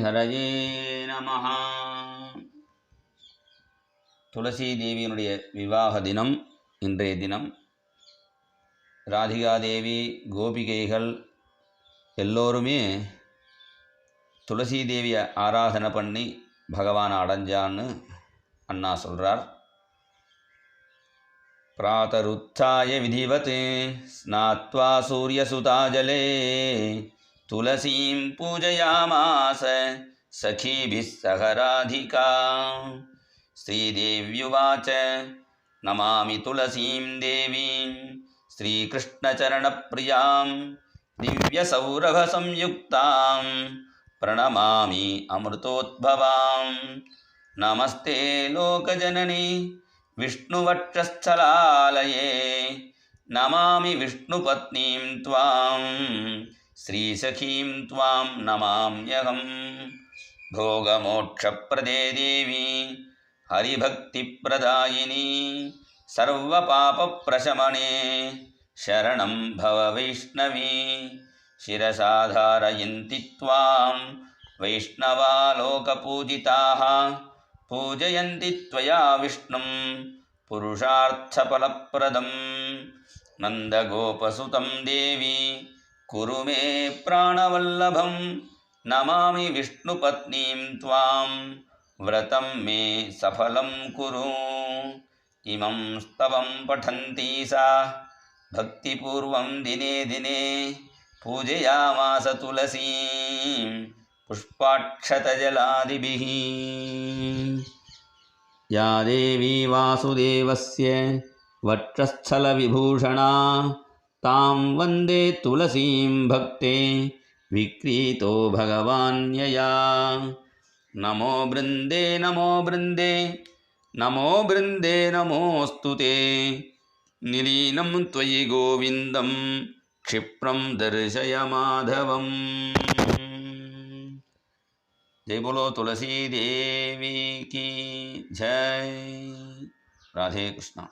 ஹரயே நமஹ. துளசி தேவியினுடைய விவாக தினம் இன்றைய தினம். ராதிகாதேவி கோபிகைகள் எல்லோருமே துளசி தேவியை ஆராதனை பண்ணி பகவானை அடைஞ்சான்னு அண்ணா சொல்கிறார். பிராதருத்தாய விதிவத் ஸ்நாத்வா சூரியசுதாஜலே துளசீம் பூஜயாமாச சகீபிஸ் சக ராதிகா. ஸ்ரீதேவ்யுவாச்ச நமாமி துளசீம் தேவீம் ஸ்ரீகிருஷ்ணச்சரணப்பிரியாம் திவ்யசௌரபசம்யுக்தாம் பிரணமாமி அமிர்தோத்பவாம். நமஸ்தே லோகஜனனி விஷ்ணுவட்சஸ்தலாலயே நமாமி விஷ்ணுபத்னீம் த்வாம் ஸ்ரீசகீம் த்வாம் நமாம்யகம். भोगमोक्षप्रदे देवी हरिभक्तिप्रदायिनी सर्वपापप्रशमने शरणं भव वैष्णवी. शिरसाधारयन्ति त्वां वैष्णवा लोकपूजिताः पूजयन्ति त्वया विष्णुं पुरुषार्थफलप्रदं. नन्दगोपसुतं देवी कुरु मे प्राणवल्लभं नमामि विष्णुपत्नीं त्वां व्रतं मे सफलं कुरु. इमं स्तवं पठन्ती सा भक्तिपूर्वं दिने दिने पूजयामास तुलसीं पुष्पाक्षतजलादिभिः. या देवी वासुदेवस्य वक्षस्थलविभूषणा तां वन्दे तुलसीं भक्ते विक्रीतो भगवान्यया. नमो बृन्दे नमो बृन्दे नमो बृन्दे नमोऽस्तु ते. निलीनं त्वयि गोविन्दं क्षिप्रं दर्शय माधवम्. जय बोलो तुलसी देवी की जय. राधे कृष्णा.